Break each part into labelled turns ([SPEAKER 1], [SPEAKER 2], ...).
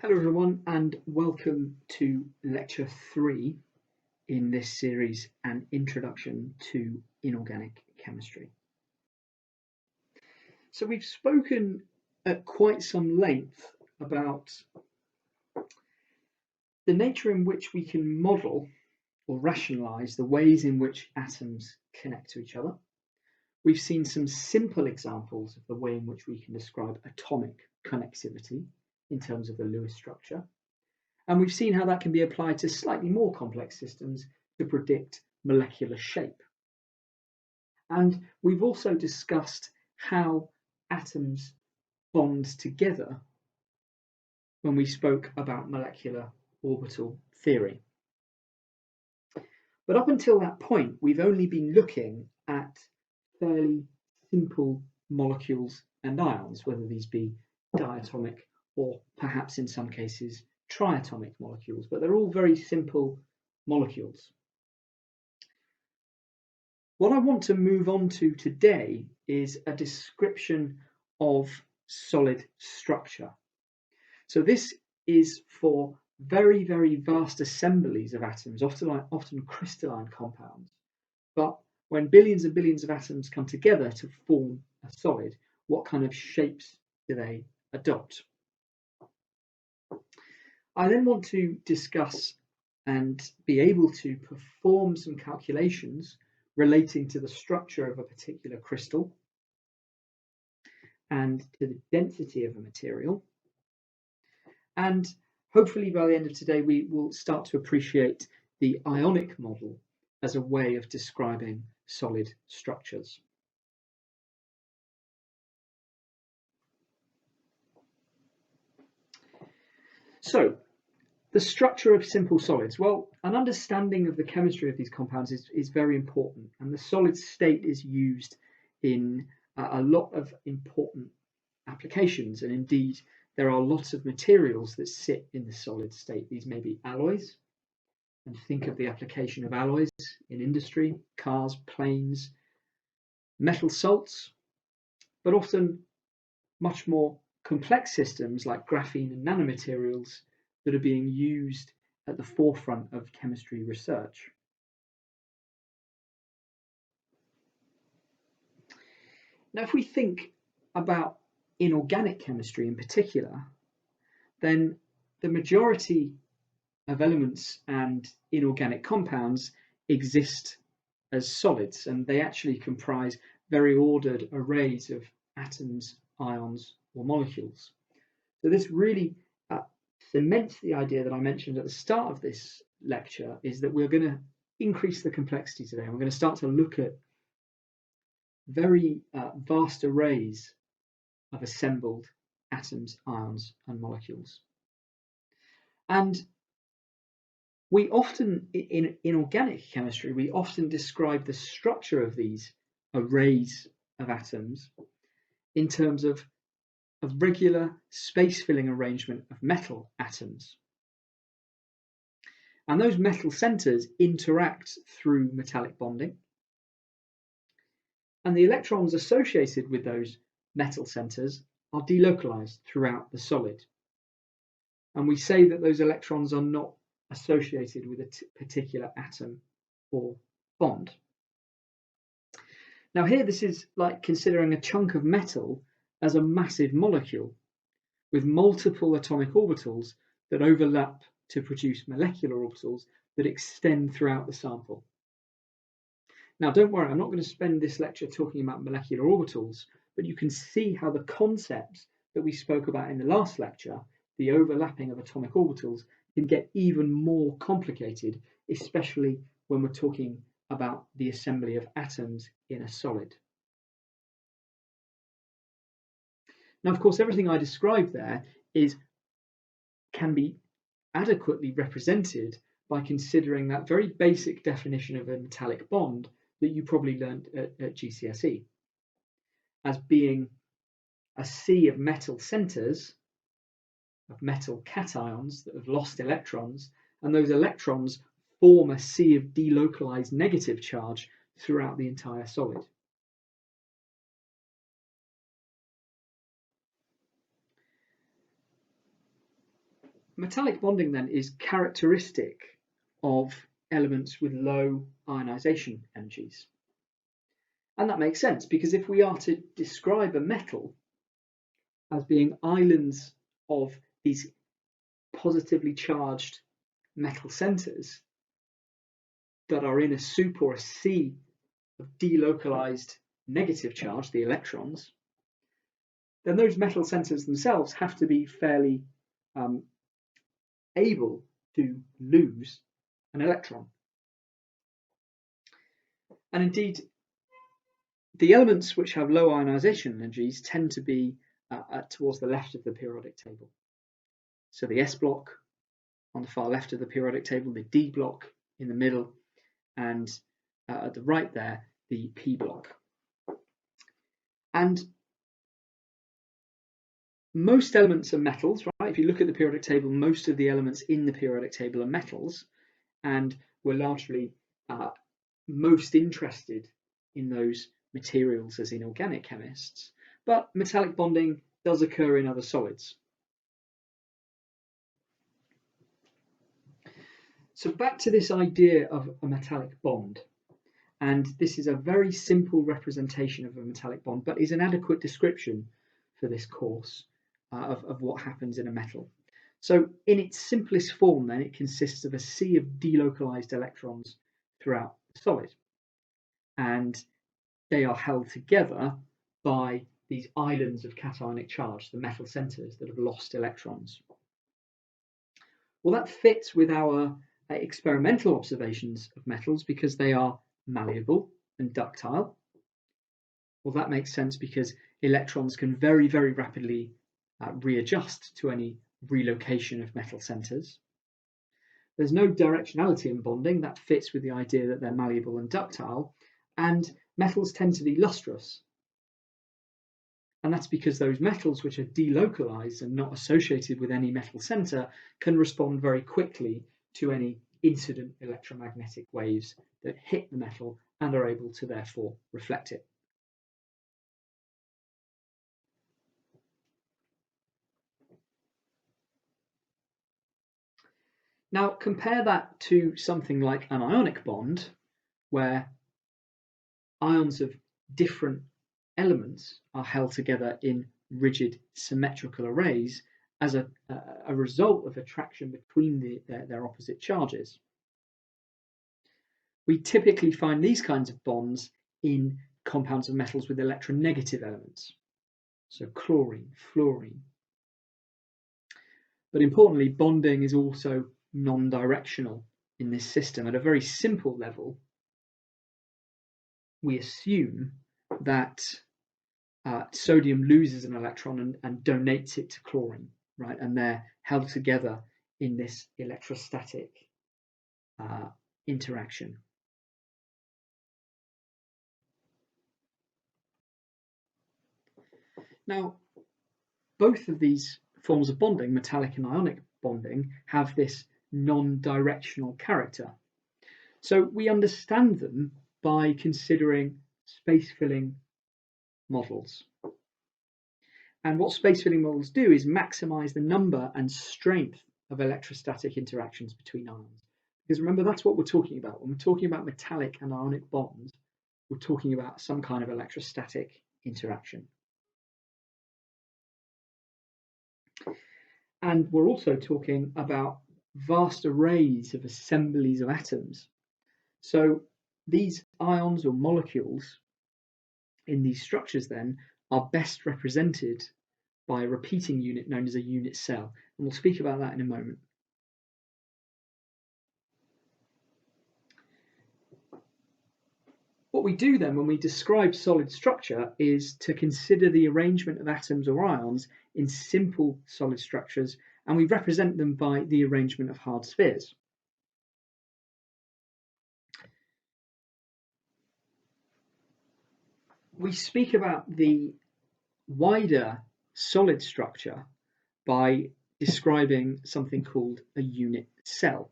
[SPEAKER 1] Hello everyone and welcome to lecture 3 in this series, An Introduction to Inorganic Chemistry. So we've spoken at quite some length about the nature in which we can model or rationalize the ways in which atoms connect to each other. We've seen some simple examples of the way in which we can describe atomic connectivity in terms of the Lewis structure. And we've seen how that can be applied to slightly more complex systems to predict molecular shape. And we've also discussed how atoms bond together when we spoke about molecular orbital theory. But up until that point, we've only been looking at fairly simple molecules and ions, whether these be diatomic or perhaps in some cases triatomic molecules, but they're all very simple molecules. What I want to move on to today is a description of solid structure. So this is for very, very vast assemblies of atoms, often crystalline compounds. But when billions and billions of atoms come together to form a solid, what kind of shapes do they adopt? I then want to discuss and be able to perform some calculations relating to the structure of a particular crystal and to the density of a material. And hopefully by the end of today, we will start to appreciate the ionic model as a way of describing solid structures. So, the structure of simple solids. Well, an understanding of the chemistry of these compounds is very important, and the solid state is used in a lot of important applications, and indeed there are lots of materials that sit in the solid state. These may be alloys, and think of the application of alloys in industry, cars, planes, metal salts, but often much more complex systems like graphene and nanomaterials that are being used at the forefront of chemistry research. Now, if we think about inorganic chemistry in particular, then the majority of elements and inorganic compounds exist as solids, and they actually comprise very ordered arrays of atoms, ions, or molecules. So this really cements the idea that I mentioned at the start of this lecture, is that we're going to increase the complexity today. We're going to start to look at very vast arrays of assembled atoms, ions, and molecules. And we often, in organic chemistry, we often describe the structure of these arrays of atoms in terms of a regular space-filling arrangement of metal atoms. And those metal centers interact through metallic bonding. And the electrons associated with those metal centers are delocalized throughout the solid. And we say that those electrons are not associated with a particular atom or bond. Now here, this is like considering a chunk of metal as a massive molecule with multiple atomic orbitals that overlap to produce molecular orbitals that extend throughout the sample. Now, don't worry, I'm not going to spend this lecture talking about molecular orbitals, but you can see how the concepts that we spoke about in the last lecture, the overlapping of atomic orbitals, can get even more complicated, especially when we're talking about the assembly of atoms in a solid. Now, of course, everything I described there can be adequately represented by considering that very basic definition of a metallic bond that you probably learned at GCSE as being a sea of metal centers, of metal cations that have lost electrons, and those electrons form a sea of delocalized negative charge throughout the entire solid. Metallic bonding then is characteristic of elements with low ionization energies. And that makes sense, because if we are to describe a metal as being islands of these positively charged metal centers that are in a soup or a sea of delocalized negative charge, the electrons, then those metal centers themselves have to be fairly able to lose an electron. And indeed, the elements which have low ionization energies tend to be towards the left of the periodic table. So the S block on the far left of the periodic table, the D block in the middle, and at the right there, the P block. And most elements are metals, right? If you look at the periodic table, most of the elements in the periodic table are metals, and we're largely most interested in those materials as inorganic chemists. But metallic bonding does occur in other solids. So back to this idea of a metallic bond. And this is a very simple representation of a metallic bond, but is an adequate description for this course of what happens in a metal. So in its simplest form, then, it consists of a sea of delocalized electrons throughout the solid. And they are held together by these islands of cationic charge, the metal centers that have lost electrons. Well, that fits with our experimental observations of metals because they are malleable and ductile. Well, that makes sense because electrons can very, very rapidly readjust to any relocation of metal centers. There's no directionality in bonding. That fits with the idea that they're malleable and ductile, and metals tend to be lustrous. And that's because those metals which are delocalized and not associated with any metal center can respond very quickly to any incident electromagnetic waves that hit the metal and are able to therefore reflect it. Now compare that to something like an ionic bond, where ions of different elements are held together in rigid symmetrical arrays as a result of attraction between their opposite charges. We typically find these kinds of bonds in compounds of metals with electronegative elements, so chlorine, fluorine. But importantly, bonding is also non-directional in this system. At a very simple level, we assume that sodium loses an electron and donates it to chlorine, right? And they're held together in this electrostatic interaction. Now, both of these forms of bonding, metallic and ionic bonding, have this non-directional character. So we understand them by considering space-filling models. And what space-filling models do is maximize the number and strength of electrostatic interactions between ions. Because remember, that's what we're talking about. When we're talking about metallic and ionic bonds, we're talking about some kind of electrostatic interaction. And we're also talking about vast arrays of assemblies of atoms. So these ions or molecules in these structures then are best represented by a repeating unit known as a unit cell. And we'll speak about that in a moment. What we do then when we describe solid structure is to consider the arrangement of atoms or ions in simple solid structures, and we represent them by the arrangement of hard spheres. We speak about the wider solid structure by describing something called a unit cell.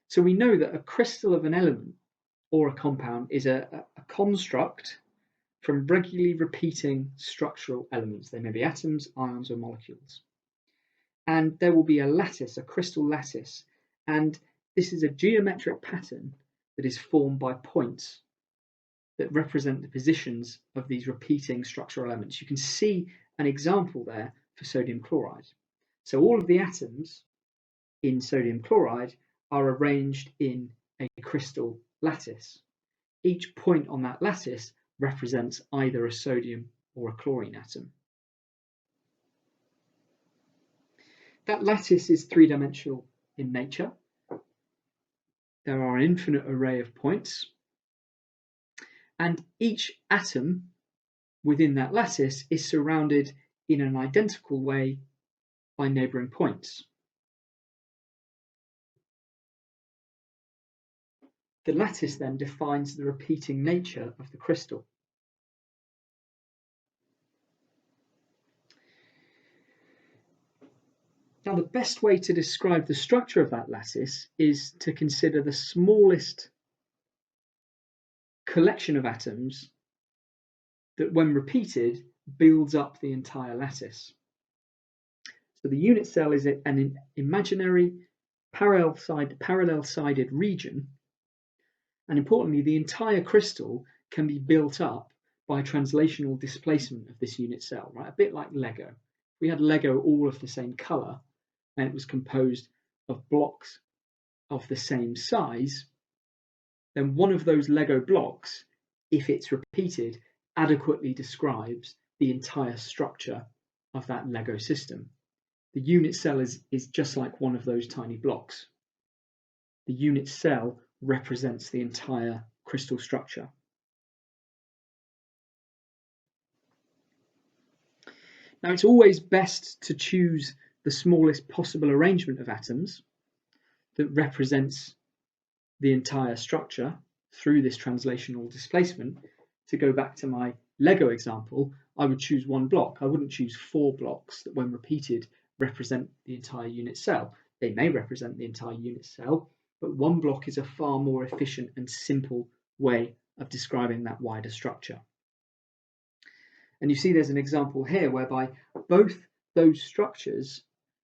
[SPEAKER 1] So we know that a crystal of an element or a compound is a construct from regularly repeating structural elements. They may be atoms, ions, or molecules. and there will be a lattice, a crystal lattice, and this is a geometric pattern that is formed by points that represent the positions of these repeating structural elements. You can see an example there for sodium chloride. So all of the atoms in sodium chloride are arranged in a crystal lattice. Each point on that lattice represents either a sodium or a chlorine atom. That lattice is three-dimensional in nature. There are an infinite array of points, and each atom within that lattice is surrounded in an identical way by neighbouring points. The lattice then defines the repeating nature of the crystal. Now, the best way to describe the structure of that lattice is to consider the smallest collection of atoms that, when repeated, builds up the entire lattice. So the unit cell is an imaginary parallel-sided region, and importantly, the entire crystal can be built up by translational displacement of this unit cell, right? A bit like Lego. If we had Lego all of the same color and it was composed of blocks of the same size, then one of those Lego blocks, if it's repeated, adequately describes the entire structure of that Lego system. The unit cell is just like one of those tiny blocks. The unit cell represents the entire crystal structure. Now, it's always best to choose the smallest possible arrangement of atoms that represents the entire structure through this translational displacement. To go back to my Lego example, I would choose one block. I wouldn't choose 4 blocks that, when repeated, represent the entire unit cell. They may represent the entire unit cell, but one block is a far more efficient and simple way of describing that wider structure. And you see there's an example here whereby both those structures,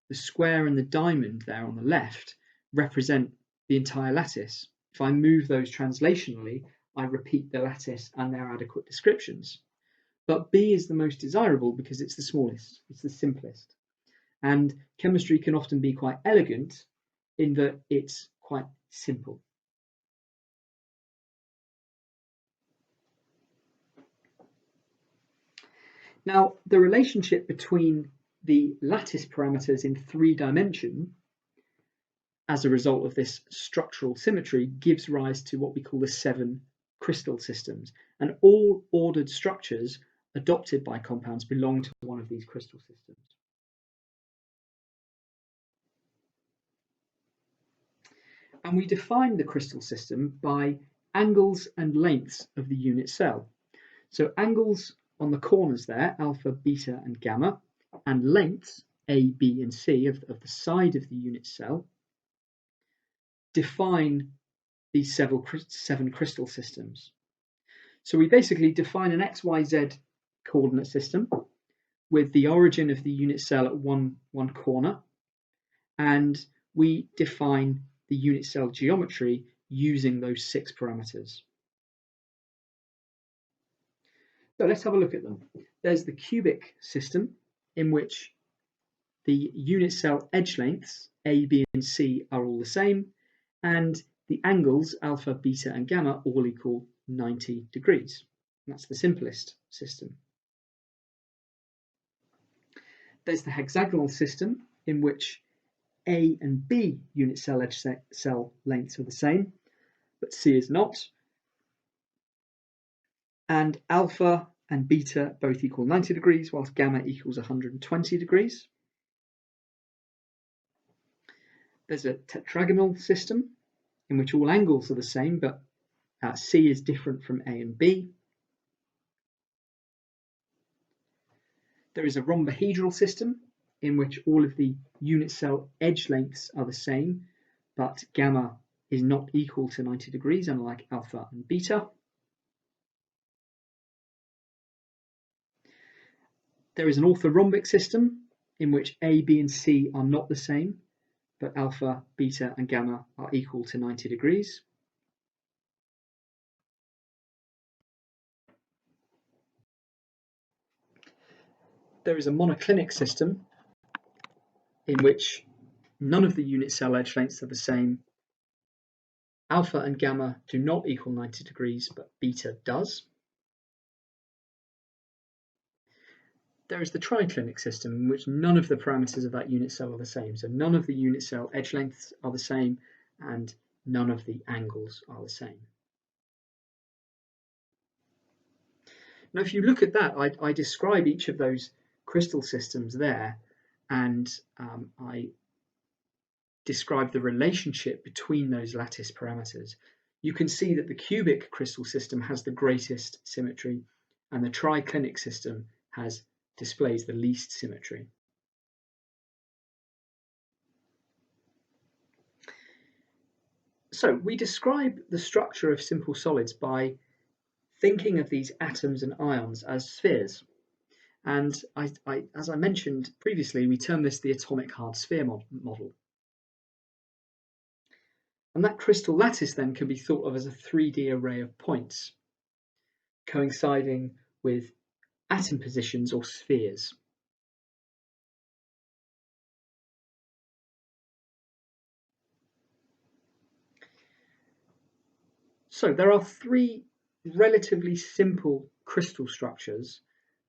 [SPEAKER 1] the square and the diamond there on the left, represent the entire lattice. If I move those translationally, I repeat the lattice and their adequate descriptions. But B is the most desirable because it's the smallest, it's the simplest. And chemistry can often be quite elegant in that it's quite simple. Now, the relationship between the lattice parameters in 3-dimension as a result of this structural symmetry gives rise to what we call the 7 crystal systems. And all ordered structures adopted by compounds belong to one of these crystal systems. And we define the crystal system by angles and lengths of the unit cell. So angles on the corners there, alpha, beta, and gamma, and lengths, A, B, and C, of the side of the unit cell, define these 7 crystal systems. So we basically define an X, Y, Z coordinate system with the origin of the unit cell at one corner, and we define the unit cell geometry using those 6 parameters. So let's have a look at them. There's the cubic system, in which the unit cell edge lengths, A, B, and C, are all the same, and the angles, alpha, beta, and gamma, all equal 90 degrees. And that's the simplest system. There's the hexagonal system, in which A and B unit cell edge cell lengths are the same, but C is not. And alpha and beta both equal 90 degrees, whilst gamma equals 120 degrees. There's a tetragonal system, in which all angles are the same, but C is different from A and B. There is a rhombohedral system, in which all of the unit cell edge lengths are the same, but gamma is not equal to 90 degrees, unlike alpha and beta. There is an orthorhombic system, in which A, B, and C are not the same, but alpha, beta, and gamma are equal to 90 degrees. There is a monoclinic system in which none of the unit cell edge lengths are the same. Alpha and gamma do not equal 90 degrees, but beta does. There is the triclinic system in which none of the parameters of that unit cell are the same. So none of the unit cell edge lengths are the same and none of the angles are the same. Now, if you look at that, I describe each of those crystal systems there, and I describe the relationship between those lattice parameters. You can see that the cubic crystal system has the greatest symmetry, and the triclinic system displays the least symmetry. So we describe the structure of simple solids by thinking of these atoms and ions as spheres. And as I mentioned previously, we term this the atomic hard sphere model. And that crystal lattice then can be thought of as a 3D array of points coinciding with atom positions or spheres. So there are three relatively simple crystal structures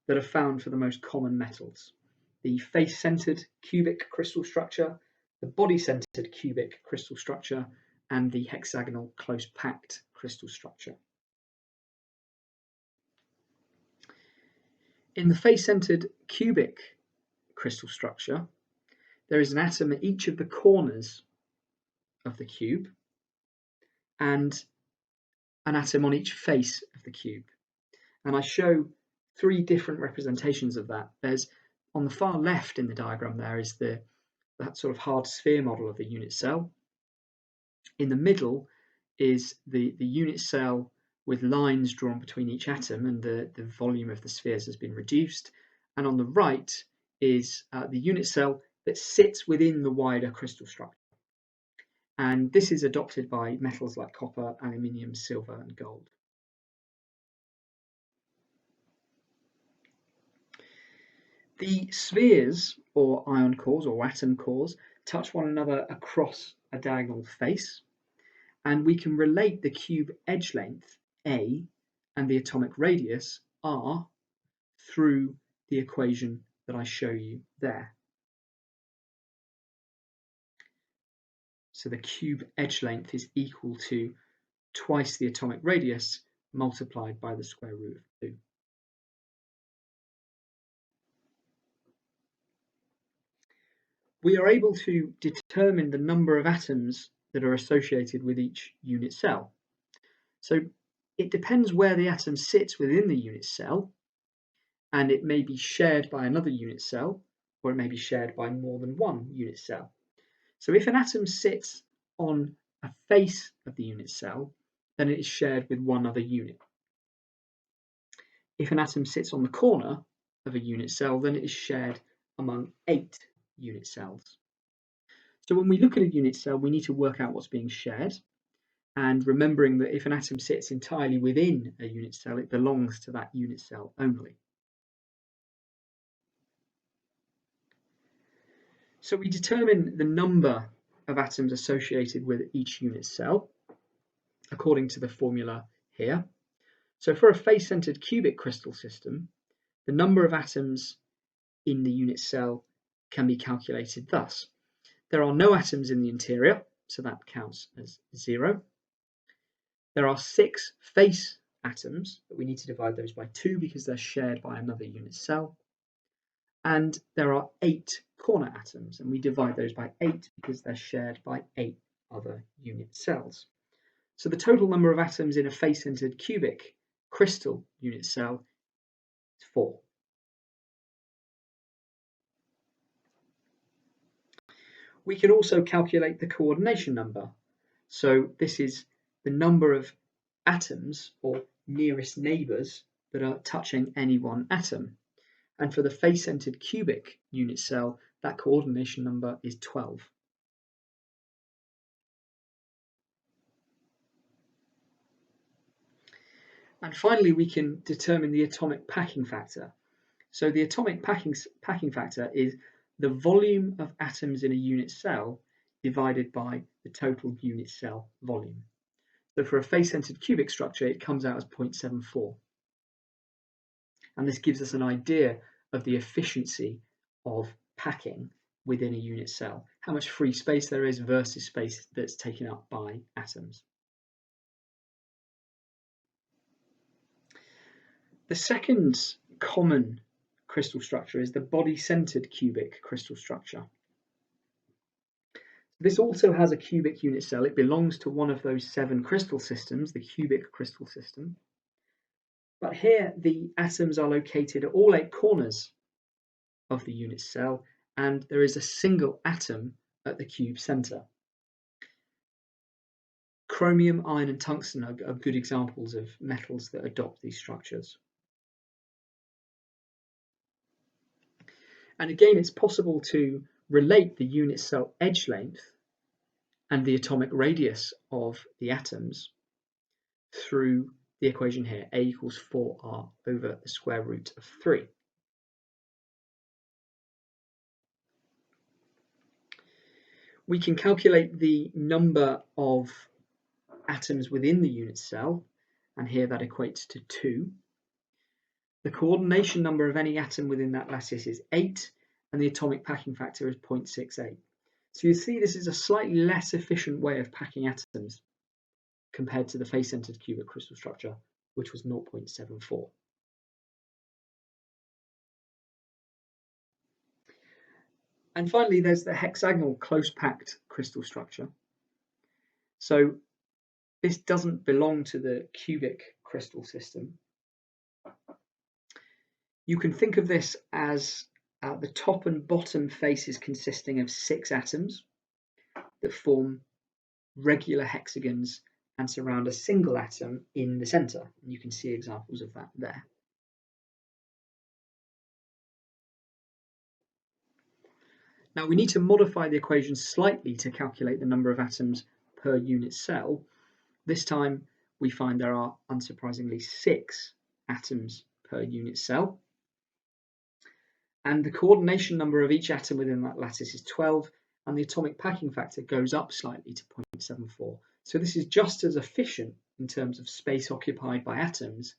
[SPEAKER 1] that are found for the most common metals: the face-centered cubic crystal structure, the body-centered cubic crystal structure, and the hexagonal close-packed crystal structure. In the face-centered cubic crystal structure, there is an atom at each of the corners of the cube and an atom on each face of the cube. And I show three different representations of that. There's, on the far left in the diagram, there is that sort of hard sphere model of the unit cell. In the middle is the unit cell with lines drawn between each atom, and the volume of the spheres has been reduced. And on the right is the unit cell that sits within the wider crystal structure. And this is adopted by metals like copper, aluminium, silver, and gold. The spheres, or ion cores or atom cores, touch one another across a diagonal face, and we can relate the cube edge length, A, and the atomic radius, R, through the equation that I show you there. So the cube edge length is equal to twice the atomic radius multiplied by the square root of 2. We are able to determine the number of atoms that are associated with each unit cell. So it depends where the atom sits within the unit cell, and it may be shared by another unit cell, or it may be shared by more than one unit cell. So if an atom sits on a face of the unit cell, then it is shared with one other unit. If an atom sits on the corner of a unit cell, then it is shared among 8 unit cells. So when we look at a unit cell, we need to work out what's being shared, and remembering that if an atom sits entirely within a unit cell, it belongs to that unit cell only. So we determine the number of atoms associated with each unit cell according to the formula here. So for a face-centered cubic crystal system, the number of atoms in the unit cell can be calculated thus. There are no atoms in the interior, so that counts as 0. There are 6 face atoms, but we need to divide those by 2 because they're shared by another unit cell. And there are 8 corner atoms, and we divide those by 8 because they're shared by 8 other unit cells. So the total number of atoms in a face-centered cubic crystal unit cell is 4. We can also calculate the coordination number. So this is the number of atoms or nearest neighbours that are touching any one atom. And for the face-centered cubic unit cell, that coordination number is 12. And finally, we can determine the atomic packing factor. So the atomic packing factor is the volume of atoms in a unit cell divided by the total unit cell volume. So for a face-centered cubic structure, it comes out as 0.74. And this gives us an idea of the efficiency of packing within a unit cell, how much free space there is versus space that's taken up by atoms. The second common crystal structure is the body-centered cubic crystal structure. This also has a cubic unit cell. It belongs to one of those 7 crystal systems, the cubic crystal system. But here the atoms are located at all 8 corners of the unit cell, and there is a single atom at the cube center. Chromium, iron, and tungsten are good examples of metals that adopt these structures. And again, it's possible to relate the unit cell edge length and the atomic radius of the atoms through the equation here, A equals 4r over the square root of 3. We can calculate the number of atoms within the unit cell, and here that equates to 2. The coordination number of any atom within that lattice is 8, and the atomic packing factor is 0.68. So you see this is a slightly less efficient way of packing atoms compared to the face-centered cubic crystal structure, which was 0.74. And finally, there's the hexagonal close-packed crystal structure. So this doesn't belong to the cubic crystal system. You can think of this as the top and bottom faces consisting of 6 atoms that form regular hexagons and surround a single atom in the center. And you can see examples of that there. Now we need to modify the equation slightly to calculate the number of atoms per unit cell. This time we find there are, unsurprisingly, 6 atoms per unit cell. And the coordination number of each atom within that lattice is 12, and the atomic packing factor goes up slightly to 0.74. So this is just as efficient in terms of space occupied by atoms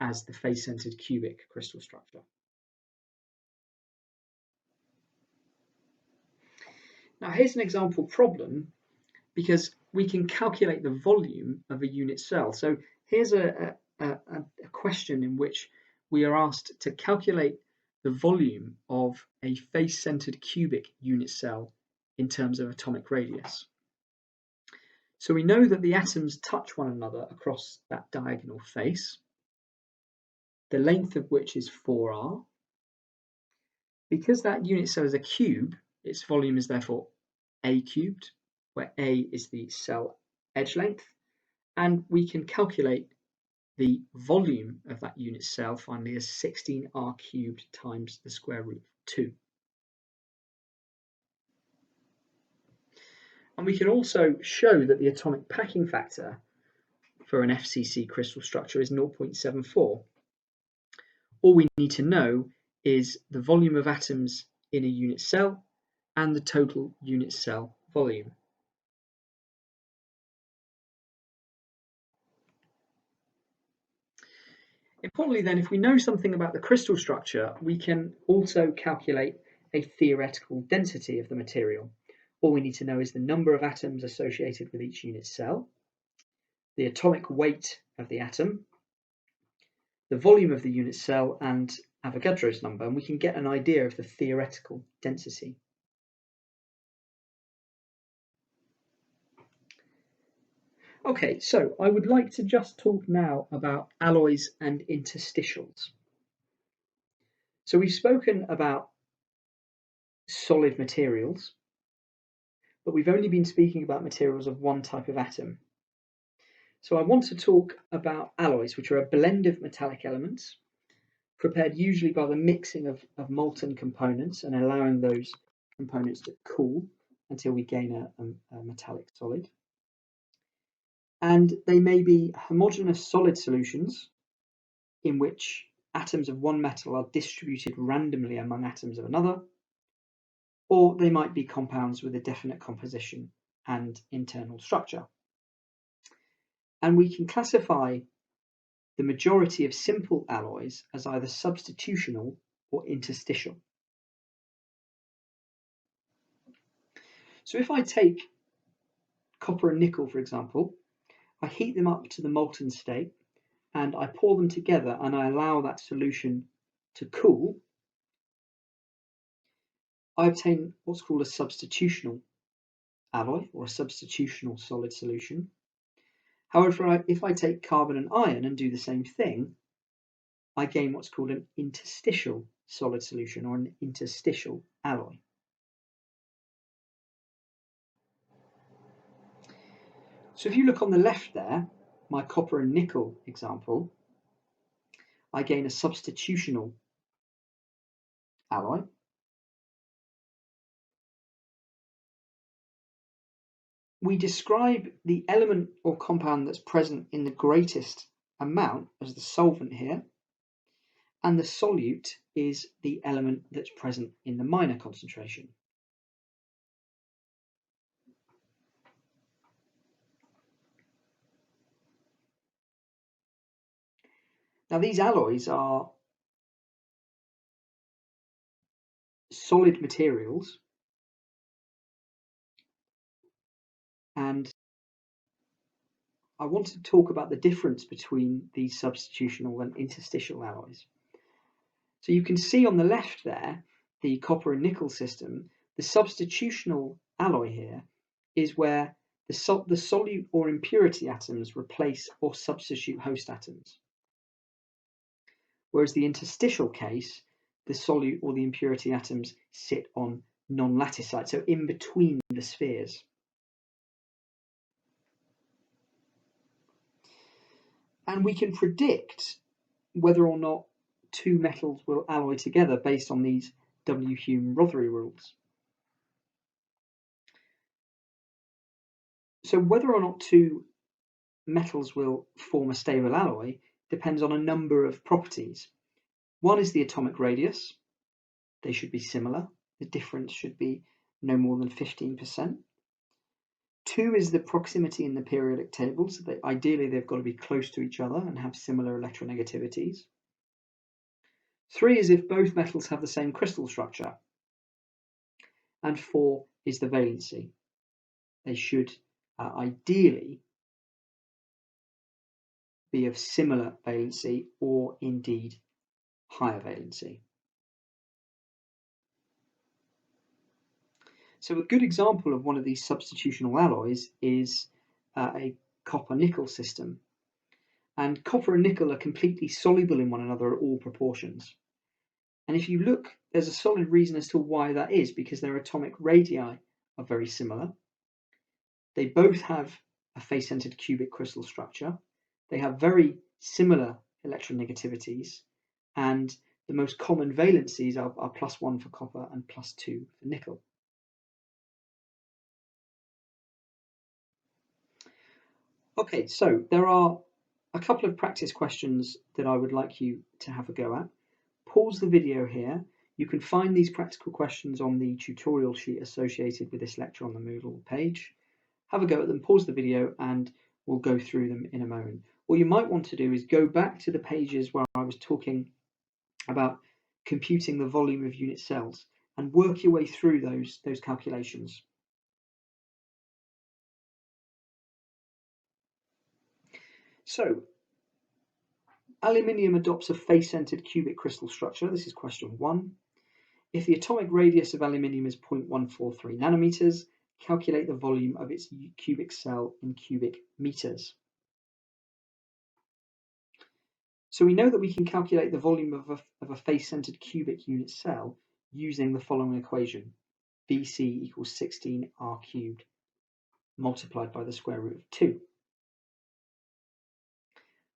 [SPEAKER 1] as the face-centered cubic crystal structure. Now here's an example problem, because we can calculate the volume of a unit cell. So here's a question in which we are asked to calculate the volume of a face-centered cubic unit cell in terms of atomic radius. So we know that the atoms touch one another across that diagonal face, the length of which is 4r. Because that unit cell is a cube, its volume is therefore a cubed, where a is the cell edge length, and we can calculate the volume of that unit cell finally as 16r cubed times the square root of 2. And we can also show that the atomic packing factor for an FCC crystal structure is 0.74. All we need to know is the volume of atoms in a unit cell and the total unit cell volume. Importantly then, if we know something about the crystal structure, we can also calculate a theoretical density of the material. All we need to know is the number of atoms associated with each unit cell, the atomic weight of the atom, the volume of the unit cell, and Avogadro's number, and we can get an idea of the theoretical density. Okay, so I would like to just talk now about alloys and interstitials. So we've spoken about solid materials, but we've only been speaking about materials of one type of atom. So I want to talk about alloys, which are a blend of metallic elements prepared usually by the mixing of molten components and allowing those components to cool until we gain a metallic solid. And they may be homogeneous solid solutions in which atoms of one metal are distributed randomly among atoms of another, or they might be compounds with a definite composition and internal structure. And we can classify the majority of simple alloys as either substitutional or interstitial. So if I take copper and nickel, for example, I heat them up to the molten state and I pour them together and I allow that solution to cool, I obtain what's called a substitutional alloy or a substitutional solid solution. However, if I take carbon and iron and do the same thing, I gain what's called an interstitial solid solution or an interstitial alloy. So if you look on the left there, my copper and nickel example, I gain a substitutional alloy. We describe the element or compound that's present in the greatest amount as the solvent here, and the solute is the element that's present in the minor concentration. Now these alloys are solid materials, and I want to talk about the difference between these substitutional and interstitial alloys. So you can see on the left there, the copper and nickel system, the substitutional alloy here is where the solute or impurity atoms replace or substitute host atoms. Whereas the interstitial case, the solute or the impurity atoms sit on non-lattice sites, so in between the spheres. And we can predict whether or not two metals will alloy together based on these W. Hume-Rothery rules. So whether or not two metals will form a stable alloy depends on a number of properties. One is the atomic radius. They should be similar. The difference should be no more than 15%. Two is the proximity in the periodic table, so that ideally they've got to be close to each other and have similar electronegativities. Three is if both metals have the same crystal structure. And four is the valency. They should ideally be of similar valency or indeed higher valency. So a good example of one of these substitutional alloys is a copper-nickel system. And copper and nickel are completely soluble in one another at all proportions. And if you look, there's a solid reason as to why that is, because their atomic radii are very similar. They both have a face-centered cubic crystal structure. They have very similar electronegativities, and the most common valencies are +1 for copper and +2 for nickel. Okay, so there are a couple of practice questions that I would like you to have a go at. Pause the video here. You can find these practical questions on the tutorial sheet associated with this lecture on the Moodle page. Have a go at them, pause the video, and we'll go through them in a moment. What you might want to do is go back to the pages where I was talking about computing the volume of unit cells and work your way through those calculations. So, aluminium adopts a face-centered cubic crystal structure. This is question 1. If the atomic radius of aluminium is 0.143 nanometers, calculate the volume of its cubic cell in cubic meters. So we know that we can calculate the volume of a face-centered cubic unit cell using the following equation. Vc equals 16 r cubed multiplied by the square root of 2.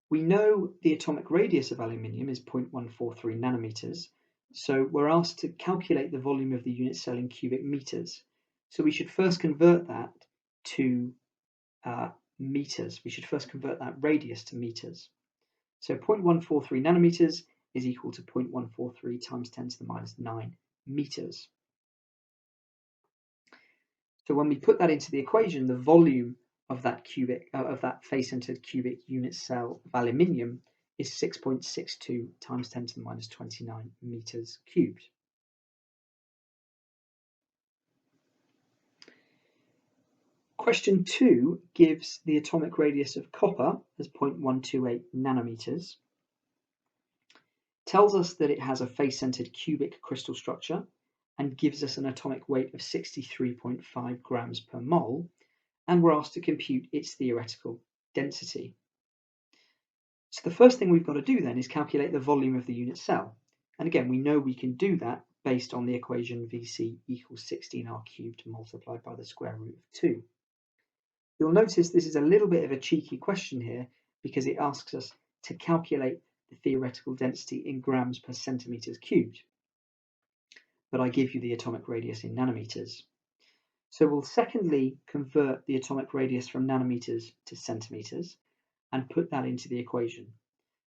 [SPEAKER 1] We know the atomic radius of aluminium is 0.143 nanometers, so we're asked to calculate the volume of the unit cell in cubic meters. So we should first convert that to meters. We should first convert that radius to meters. So 0.143 nanometers is equal to 0.143 times 10 to the minus 9 meters. So when we put that into the equation, the volume of that face-centered cubic unit cell of aluminium is 6.62 times 10 to the minus 29 meters cubed. Question 2 gives the atomic radius of copper as 0.128 nanometers, tells us that it has a face-centered cubic crystal structure, and gives us an atomic weight of 63.5 grams per mole, and we're asked to compute its theoretical density. So the first thing we've got to do then is calculate the volume of the unit cell. And again, we know we can do that based on the equation Vc equals 16r cubed multiplied by the square root of 2. You'll notice this is a little bit of a cheeky question here because it asks us to calculate the theoretical density in grams per centimeters cubed. But I give you the atomic radius in nanometers. So we'll secondly convert the atomic radius from nanometers to centimeters and put that into the equation.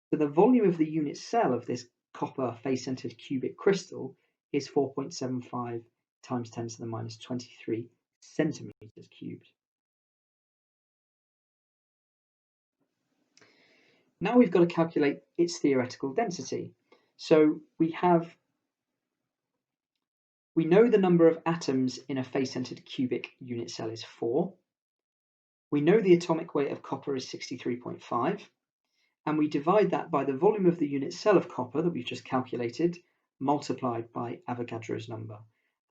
[SPEAKER 1] So the volume of the unit cell of this copper face-centered cubic crystal is 4.75 times 10 to the minus 23 centimeters cubed. Now we've got to calculate its theoretical density. So we know the number of atoms in a face-centered cubic unit cell is 4. We know the atomic weight of copper is 63.5, and we divide that by the volume of the unit cell of copper that we've just calculated, multiplied by Avogadro's number.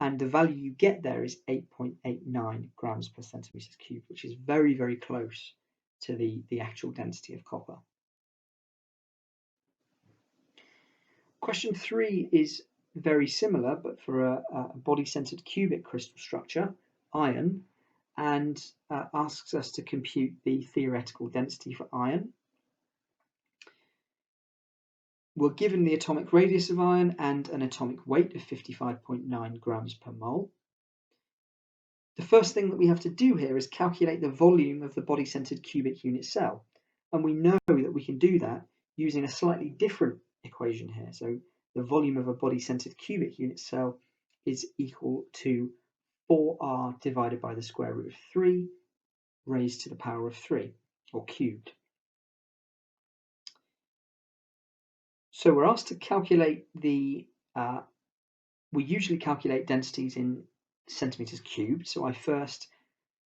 [SPEAKER 1] And the value you get there is 8.89 grams per centimeters cubed, which is very, very close to the actual density of copper. Question 3 is very similar, but for a body-centered cubic crystal structure, iron, and asks us to compute the theoretical density for iron. We're given the atomic radius of iron and an atomic weight of 55.9 grams per mole. The first thing that we have to do here is calculate the volume of the body-centered cubic unit cell. And we know that we can do that using a slightly different equation here. So the volume of a body-centered cubic unit cell is equal to 4r divided by the square root of 3 raised to the power of 3, or cubed. So we're asked to calculate we usually calculate densities in centimeters cubed. So I first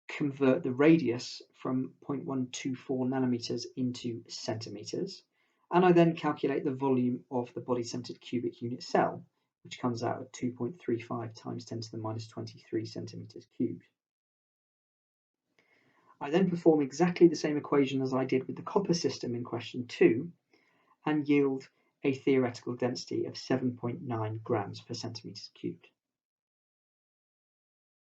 [SPEAKER 1] convert the radius from 0.124 nanometers into centimeters. And I then calculate the volume of the body-centered cubic unit cell, which comes out at 2.35 times 10 to the minus 23 centimeters cubed. I then perform exactly the same equation as I did with the copper system in question 2 and yield a theoretical density of 7.9 grams per centimeters cubed.